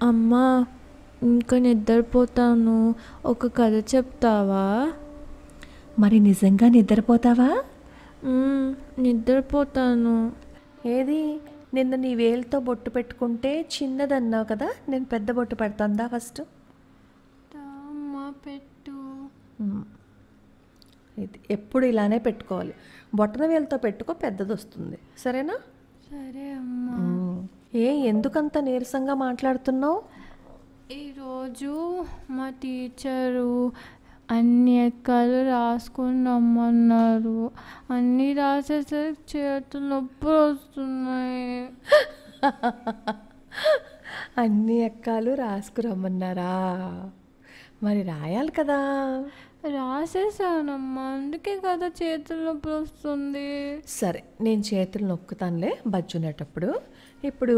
అమ్మా, ఇంకా నిద్రపోతాను. ఒక కథ చెప్తావా? మరి నిజంగా నిద్రపోతావా? నిద్రపోతాను. ఏది, నిన్న నీ వేలుతో బొట్టు పెట్టుకుంటే చిన్నదన్నావు కదా, నేను పెద్ద బొట్టు పెడతాందా ఫస్ట్? అమ్మా, పెట్టు. ఇది ఎప్పుడు ఇలానే పెట్టుకోవాలి. బొట్టన వేలుతో పెట్టుకో, పెద్దది వస్తుంది. సరేనా? సరే అమ్మా. ఎందుకంత నీరసంగా మాట్లాడుతున్నావు? ఈరోజు మా టీచరు అన్ని ఎక్కాలు రాసుకొని రమ్మన్నారు. అన్నీ రాసేసరికి చేతులు నొప్పులు వస్తున్నాయి. అన్ని ఎక్కాలు రాసుకురమ్మన్నారా? మరి రాయాలి కదా. రాసేసానమ్మా, అందుకే కదా చేతులు నొప్పులు వస్తుంది. సరే, నేను చేతులు నొక్కుతానులే బజ్జునేటప్పుడు. ఇప్పుడు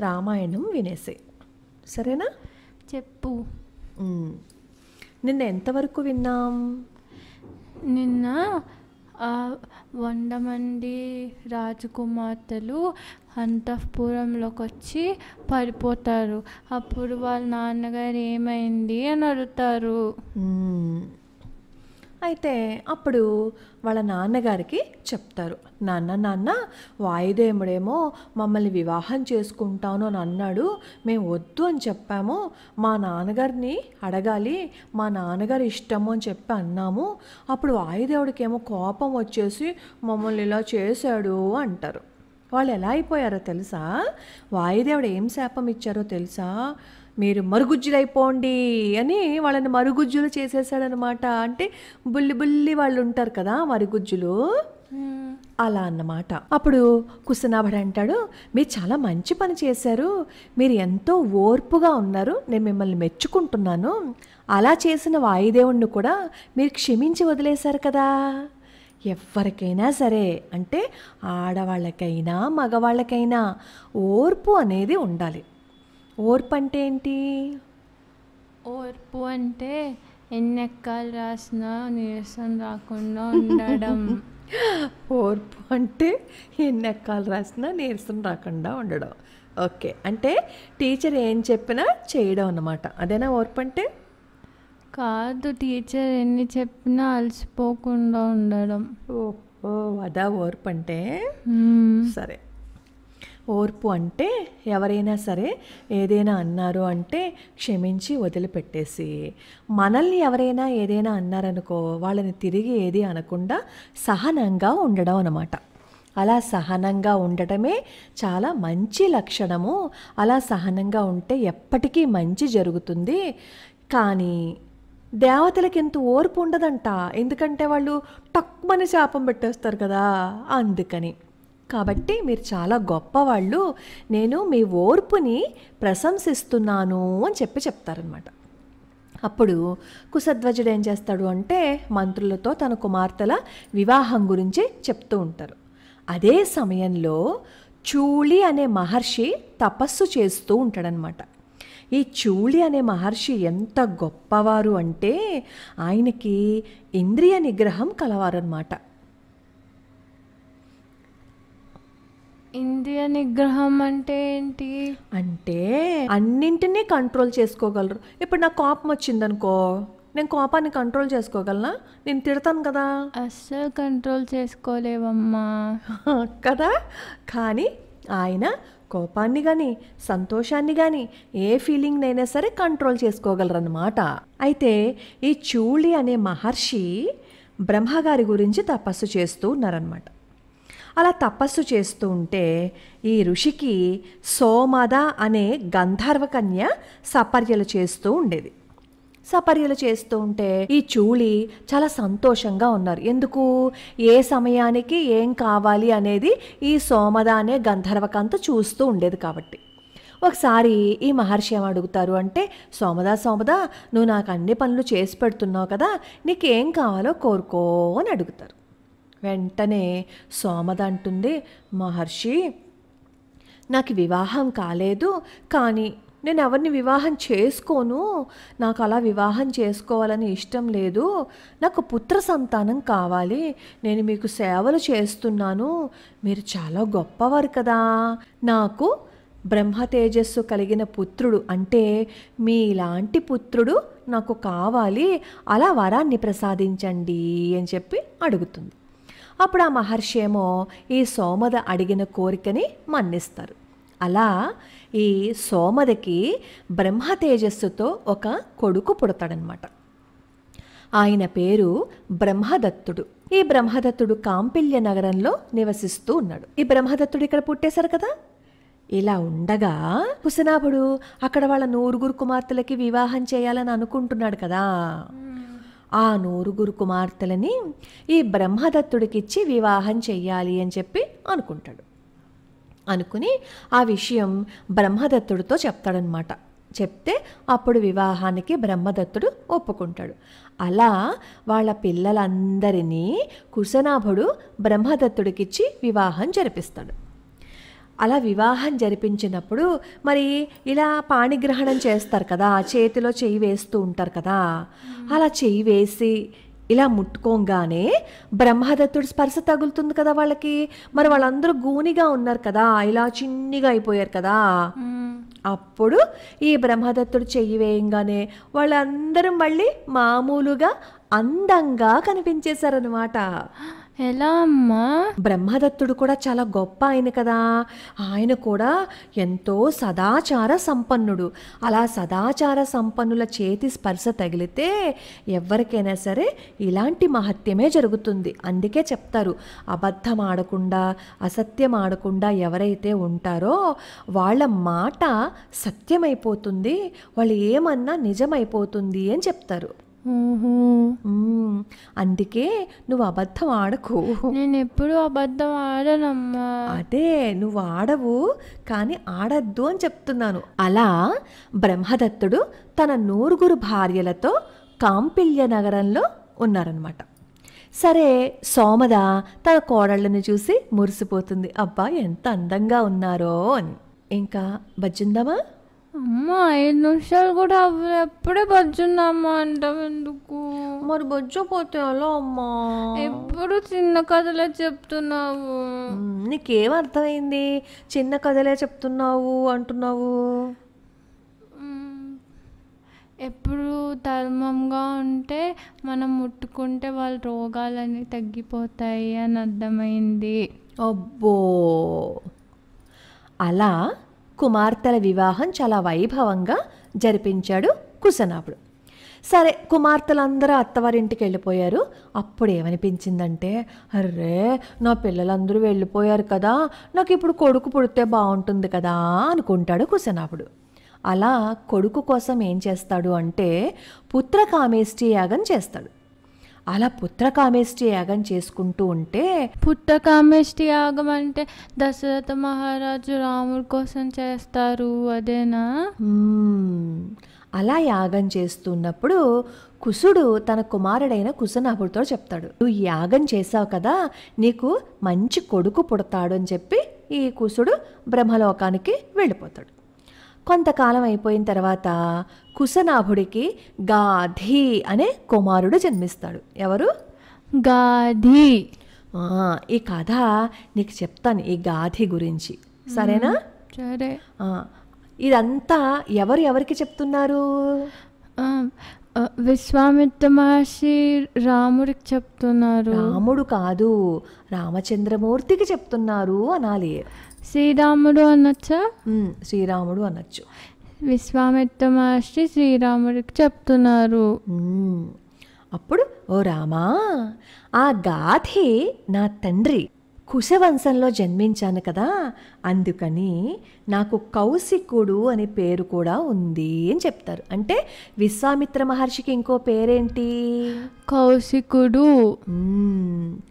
రామాయణం వినేసే, సరేనా? చెప్పు. నిన్న ఎంతవరకు విన్నాం? నిన్న 100 మంది రాజకుమార్తెలు అంతఃపురంలోకి వచ్చి పడిపోతారు. అప్పుడు వాళ్ళ నాన్నగారు ఏమైంది అని అడుగుతారు. అయితే అప్పుడు వాళ్ళ నాన్నగారికి చెప్తారు, నాన్న వాయుదేవుడేమో మమ్మల్ని వివాహం చేసుకుంటాను అని అన్నాడు. మేము వద్దు అని చెప్పాము. మా నాన్నగారిని అడగాలి, మా నాన్నగారి ఇష్టము అని చెప్పి అన్నాము. అప్పుడు వాయుదేవుడికి ఏమో కోపం వచ్చేసి మమ్మల్ని ఇలా చేశాడు అంటారు. వాళ్ళు ఎలా అయిపోయారో తెలుసా? వాయుదేవుడు ఏం శాపం ఇచ్చారో తెలుసా? మీరు మరుగుజ్జులైపోండి అని వాళ్ళని మరుగుజ్జులు చేసేసాడనమాట. అంటే బుల్లి వాళ్ళు ఉంటారు కదా, మరుగుజ్జులు, అలా అన్నమాట. అప్పుడు కుశనాభుడు అంటాడు, మీరు చాలా మంచి పని చేశారు, మీరు ఎంతో ఓర్పుగా ఉన్నారు, నేను మిమ్మల్ని మెచ్చుకుంటున్నాను. అలా చేసిన వాయుదేవుణ్ణి కూడా మీరు క్షమించి వదిలేశారు కదా. ఎవరికైనా సరే, అంటే ఆడవాళ్ళకైనా మగవాళ్ళకైనా ఓర్పు అనేది ఉండాలి. ఓర్పు అంటే ఏంటి? ఓర్పు అంటే ఎన్ని ఎక్కాలు రాసినా నీరసం రాకుండా ఉండడం. ఓర్పు అంటే ఎన్ని ఎక్కాలు రాసినా నీరసం రాకుండా ఉండడం. ఓకే, అంటే టీచర్ ఏం చెప్పినా చేయడం అన్నమాట. అదేనా ఓర్పు అంటే? కాదు, టీచర్ ఎన్ని చెప్పినా అలసిపోకుండా ఉండడం. ఓ, అదా ఓర్పు అంటే? సరే, ఓర్పు అంటే ఎవరైనా సరే ఏదైనా అన్నారు అంటే క్షమించి వదిలిపెట్టేసి, మనల్ని ఎవరైనా ఏదైనా అన్నారనుకో, వాళ్ళని తిరిగి ఏది అనకుండా సహనంగా ఉండడం అన్నమాట. అలా సహనంగా ఉండటమే చాలా మంచి లక్షణము. అలా సహనంగా ఉంటే ఎప్పటికీ మంచి జరుగుతుంది. కానీ దేవతలకి ఎంత ఓర్పు ఉండదంట, ఎందుకంటే వాళ్ళు టక్కుమని శాపం పెట్టేస్తారు కదా, అందుకని. కాబట్టి మీరు చాలా గొప్పవాళ్ళు, నేను మీ ఓర్పుని ప్రశంసిస్తున్నాను అని చెప్తారనమాట. అప్పుడు కుశధ్వజుడు ఏం చేస్తాడు అంటే మంత్రులతో తన కుమార్తెల వివాహం గురించి చెప్తూ ఉంటారు. అదే సమయంలో చూళి అనే మహర్షి తపస్సు చేస్తూ ఉంటాడనమాట. ఈ చూళి అనే మహర్షి ఎంత గొప్పవారు అంటే ఆయనకి ఇంద్రియ నిగ్రహం కలవారనమాట. ఇంద్రియ నిగ్రహం అంటే ఏంటి? అంటే అన్నింటినీ కంట్రోల్ చేసుకోగలరు. ఇప్పుడు నాకు కోపం వచ్చిందనుకో, నేను కోపాన్ని కంట్రోల్ చేసుకోగలనా? నేను తిడతాను కదా. అస్సలు కంట్రోల్ చేసుకోలేవమ్మా కదా. కానీ ఆయన కోపాన్ని కానీ సంతోషాన్ని కానీ ఏ ఫీలింగ్నైనా సరే కంట్రోల్ చేసుకోగలరు అన్నమాట. అయితే ఈ చూళి అనే మహర్షి బ్రహ్మగారి గురించి తపస్సు చేస్తూ ఉన్నారనమాట. అలా తపస్సు చేస్తూ ఉంటే ఈ ఋషికి సోమద అనే గంధర్వకన్య సపర్యలు చేస్తూ ఉండేది. సపర్యలు చేస్తూ ఉంటే ఈ చూళి చాలా సంతోషంగా ఉన్నారు. ఎందుకు? ఏ సమయానికి ఏం కావాలి అనేది ఈ సోమద అనే గంధర్వకంత చూస్తూ ఉండేది కాబట్టి. ఒకసారి ఈ మహర్షి ఏం అడుగుతారు అంటే, సోమద నువ్వు నాకు అన్ని పనులు చేసి పెడుతున్నావు కదా, నీకేం కావాలో కోరుకో అని అడుగుతారు. వెంటనే సోమద అంటుంది, మహర్షి, నాకు వివాహం కాలేదు, కానీ నేను ఎవరిని వివాహం చేసుకోను, నాకు అలా వివాహం చేసుకోవాలని ఇష్టం లేదు, నాకు పుత్ర సంతానం కావాలి, నేను మీకు సేవలు చేస్తున్నాను, మీరు చాలా గొప్పవారు కదా, నాకు బ్రహ్మ తేజస్సు కలిగిన పుత్రుడు అంటే మీలాంటి పుత్రుడు నాకు కావాలి, అలా వరాన్ని ప్రసాదించండి అని చెప్పి అడుగుతుంది. అప్పుడు ఆ మహర్షి ఏమో ఈ సోమద అడిగిన కోరికని మన్నిస్తారు. అలా ఈ సోమదకి బ్రహ్మ తేజస్సుతో ఒక కొడుకు పుడతాడనమాట. ఆయన పేరు బ్రహ్మదత్తుడు. ఈ బ్రహ్మదత్తుడు కాంపిల్య నగరంలో నివసిస్తూ ఉన్నాడు. ఈ బ్రహ్మదత్తుడు ఇక్కడ పుట్టేశారు కదా. ఇలా ఉండగా కుశనాభుడు అక్కడ వాళ్ళ 9 కుమార్తెలకి వివాహం చేయాలని అనుకుంటున్నాడు కదా. ఆ 9 కుమార్తెలని ఈ బ్రహ్మదత్తుడికిచ్చి వివాహం చెయ్యాలి అని చెప్పి అనుకుంటాడు. అనుకుని ఆ విషయం బ్రహ్మదత్తుడితో చెప్తాడనమాట. చెప్తే అప్పుడు వివాహానికి బ్రహ్మదత్తుడు ఒప్పుకుంటాడు. అలా వాళ్ళ పిల్లలందరినీ కుశనాభుడు బ్రహ్మదత్తుడికిచ్చి వివాహం జరిపిస్తాడు. అలా వివాహం జరిపించినప్పుడు మరి ఇలా పాణిగ్రహణం చేస్తారు కదా, చేతిలో చెయ్యి వేస్తూ ఉంటారు కదా. అలా చెయ్యి వేసి ఇలా ముట్టుకోగానే బ్రహ్మదత్తుడి స్పర్శ తగులుతుంది కదా వాళ్ళకి. మరి వాళ్ళందరూ గూనిగా ఉన్నారు కదా, ఇలా చిన్నిగా అయిపోయారు కదా. అప్పుడు ఈ బ్రహ్మదత్తుడు చెయ్యి వేయంగానే వాళ్ళందరూ మళ్ళీ మామూలుగా అందంగా కనిపించేశారనమాట. ఎలా అమ్మా? బ్రహ్మదత్తుడు కూడా చాలా గొప్ప ఆయన కదా. ఆయన కూడా ఎంతో సదాచార సంపన్నుడు. అలా సదాచార సంపన్నుల చేతి స్పర్శ తగిలితే ఎవరికైనా సరే ఇలాంటి మహత్యమే జరుగుతుంది. అందుకే చెప్తారు, అబద్ధం ఆడకుండా అసత్యం ఆడకుండా ఎవరైతే ఉంటారో వాళ్ళ మాట సత్యమైపోతుంది, వాళ్ళు ఏమన్నా నిజమైపోతుంది అని చెప్తారు. అందుకే నువ్వు అబద్ధం ఆడకు. నేను ఎప్పుడు అబద్ధం ఆడనమ్మా. అదే నువ్వు ఆడవు, కానీ ఆడద్దు అని చెప్తున్నాను. అలా బ్రహ్మదత్తుడు తన 9 భార్యలతో కాంపిల్య నగరంలో ఉన్నారనమాట. సరే, సోమద తన కోడళ్ళని చూసి మురిసిపోతుంది. అబ్బా ఎంత అందంగా ఉన్నారో అని. ఇంకా బజ్జుందామా? అమ్మ 5 నిమిషాలు కూడా ఎప్పుడే బజ్జున్నామా అంటావు ఎందుకు? మరి బజ్జపోతే అలా అమ్మా? ఎప్పుడు చిన్న కథలే చెప్తున్నావు. నీకేం అర్థమైంది చిన్న కథలే చెప్తున్నావు అంటున్నావు? ఎప్పుడు ధర్మంగా ఉంటే మనం ముట్టుకుంటే వాళ్ళ రోగాలన్నీ తగ్గిపోతాయి అని అర్థమైంది. అబ్బో. అలా కుమార్తెల వివాహం చాలా వైభవంగా జరిపించాడు కుశనాభుడు. సరే, కుమార్తెలందరూ అత్తవారింటికి వెళ్ళిపోయారు. అప్పుడు ఏమనిపించిందంటే, అర్రే నా పిల్లలందరూ వెళ్ళిపోయారు కదా, నాకు ఇప్పుడు కొడుకు పుడితే బాగుంటుంది కదా అనుకుంటాడు కుశనాభుడు. అలా కొడుకు కోసం ఏం చేస్తాడు అంటే పుత్రకామేష్టి యాగం చేస్తాడు. అలా పుత్రకామేష్టి యాగం చేసుకుంటూ ఉంటే, పుత్రకామేష్టి యాగం అంటే దశరథ మహారాజు రాముడి కోసం చేస్తారు అదేనా? అలా యాగం చేస్తున్నప్పుడు కుశుడు తన కుమారుడైన కుశనాభుడితో చెప్తాడు, నువ్వు యాగం చేసావు కదా, నీకు మంచి కొడుకు పుడతాడు అని చెప్పి ఈ కుశుడు బ్రహ్మలోకానికి వెళ్ళిపోతాడు. కొంతకాలం అయిపోయిన తర్వాత కుశనాభుడికి గాధి అనే కుమారుడు జన్మిస్తాడు. ఎవరు? గాధి. ఈ కథ నీకు చెప్తాను, ఈ గాధి గురించి, సరేనా? సరే. ఇదంతా ఎవరికి చెప్తున్నారు? విశ్వామిత్ర మహర్షి రాముడికి చెప్తున్నారు. రాముడు కాదు, రామచంద్రమూర్తికి చెప్తున్నారు అనాలి. శ్రీరాముడు అనొచ్చా? శ్రీరాముడు అనొచ్చు. విశ్వామిత్ర మహర్షి శ్రీరాముడికి చెప్తున్నారు. అప్పుడు, ఓ రామా, ఆ గాధి నా తండ్రి కుశవంశంలో జన్మించాను కదా, అందుకని నాకు కౌశికుడు అనే పేరు కూడా ఉంది అని చెప్తారు. అంటే విశ్వామిత్ర మహర్షికి ఇంకో పేరేంటి? కౌశికుడు.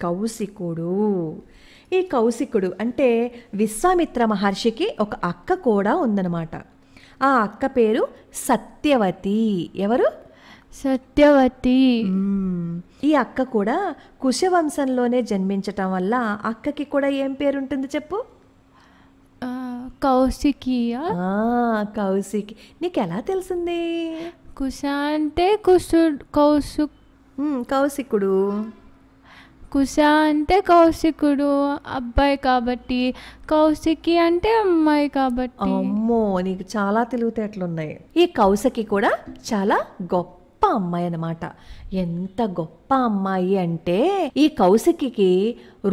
కౌశికుడు. ఈ కౌశికుడు అంటే విశ్వామిత్ర మహర్షికి ఒక అక్క కూడా ఉందన్నమాట. ఆ అక్క పేరు సత్యవతి. ఎవరు? సత్యవతి. ఈ అక్క కూడా కుశవంశంలోనే జన్మించటం వల్ల అక్కకి కూడా ఏం పేరు ఉంటుంది చెప్పు? కౌశికియా? కౌశికి. నీకు ఎలా తెలిసింది? కుశ అంటే కౌశికుడు. కుశ అంటే కౌశికుడు అబ్బాయి కాబట్టి, కౌశికి అంటే అమ్మాయి కాబట్టి. అమ్మో, నీకు చాలా తెలివితేటలున్నాయి. ఈ కౌసకి కూడా చాలా గొప్ప అమ్మాయి అన్నమాట. ఎంత గొప్ప అమ్మాయి అంటే ఈ కౌశికి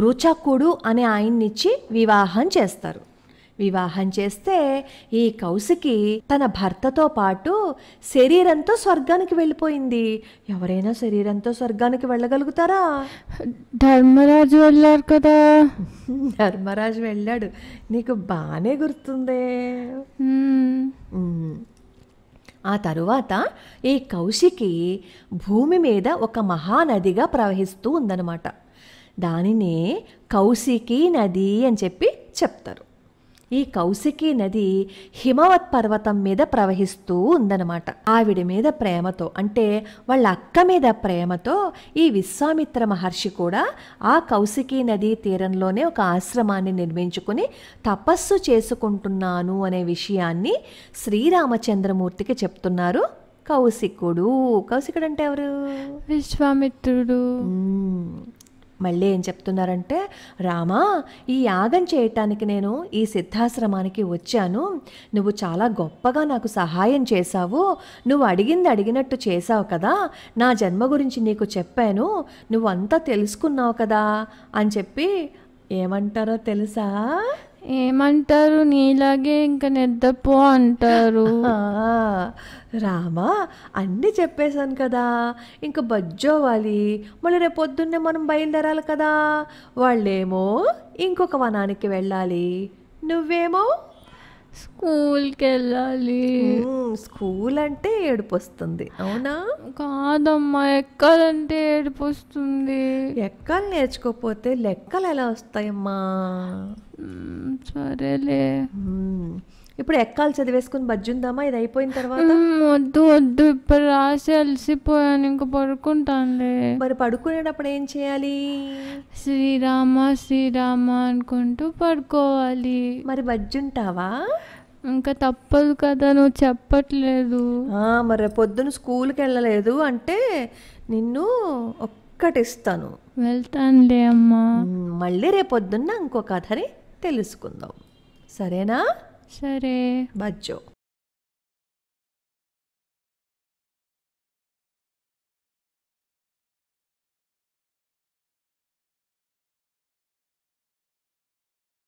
రుచకుడు అనే ఆయన్నిచ్చి వివాహం చేస్తారు. వివాహం చేస్తే ఈ కౌశికి తన భర్తతో పాటు శరీరంతో స్వర్గానికి వెళ్ళిపోయింది. ఎవరైనా శరీరంతో స్వర్గానికి వెళ్ళగలుగుతారా? ధర్మరాజు వెళ్ళారు కదా. ధర్మరాజు వెళ్ళాడు. నీకు బాగానే గుర్తుందే. ఆ తరువాత ఈ కౌశికి భూమి మీద ఒక మహానదిగా ప్రవహిస్తూ ఉందన్నమాట. దానినే కౌశికీ నది అని చెప్పి చెప్తారు. ఈ కౌశికీ నది హిమవత్ పర్వతం మీద ప్రవహిస్తూ ఉందన్నమాట. ఆవిడ మీద ప్రేమతో, అంటే వాళ్ళ అక్క మీద ప్రేమతో ఈ విశ్వామిత్ర మహర్షి కూడా ఆ కౌశికీ నదీ తీరంలోనే ఒక ఆశ్రమాన్ని నిర్మించుకుని తపస్సు చేసుకుంటున్నాను అనే విషయాన్ని శ్రీరామచంద్రమూర్తికి చెప్తున్నారు కౌశికుడు. కౌశికుడు అంటే ఎవరు? విశ్వామిత్రుడు. మళ్ళీ ఏం చెప్తున్నారంటే, రామా, ఈ యాగం చేయటానికి నేను ఈ సిద్ధాశ్రమానికి వచ్చాను. నువ్వు చాలా గొప్పగా నాకు సహాయం చేశావు. నువ్వు అడిగింది అడిగినట్టు చేశావు కదా. నా జన్మ గురించి నీకు చెప్పాను, నువ్వు అంతా తెలుసుకున్నావు కదా అని చెప్పి ఏమంటారో తెలుసా? ఏమంటారు? నీలాగే ఇంకా నిద్రపో అంటారు. రామా, అన్నీ చెప్పేశాను కదా, ఇంకా బజ్జోవాలి. మళ్ళీ రేపు పొద్దున్నే మనం బయలుదేరాలి కదా. వాళ్ళేమో ఇంకొక వనానికి వెళ్ళాలి, నువ్వేమో స్కూల్కి వెళ్ళాలి. స్కూల్ అంటే ఏడుపు వస్తుంది, అవునా? కాదమ్మా, ఎక్కాలంటే ఏడుపు వస్తుంది. ఎక్కలు నేర్చుకోకపోతే లెక్కలు ఎలా వస్తాయమ్మా? సరేలే. ఇప్పుడు ఎక్కాలు చదివేసుకుని బజ్జుందామా ఇది అయిపోయిన తర్వాత? వద్దు వద్దు, ఇప్పుడు రాసి అలసిపోయాను, ఇంకా పడుకుంటానులే. మరి పడుకునేటప్పుడు ఏం చేయాలి? శ్రీరామ శ్రీరామ అనుకుంటూ పడుకోవాలి. మరి బజ్జుంటావా? ఇంకా తప్పదు కదా, నువ్వు చెప్పట్లేదు. మరి పొద్దున స్కూల్కి వెళ్ళలేదు అంటే నిన్ను ఒక్కటిస్తాను. వెళ్తానులే అమ్మా. మళ్ళీ రేపొద్దున్న ఇంకో కథని తెలుసుకుందాం, సరేనా? సరే. బజ్జో.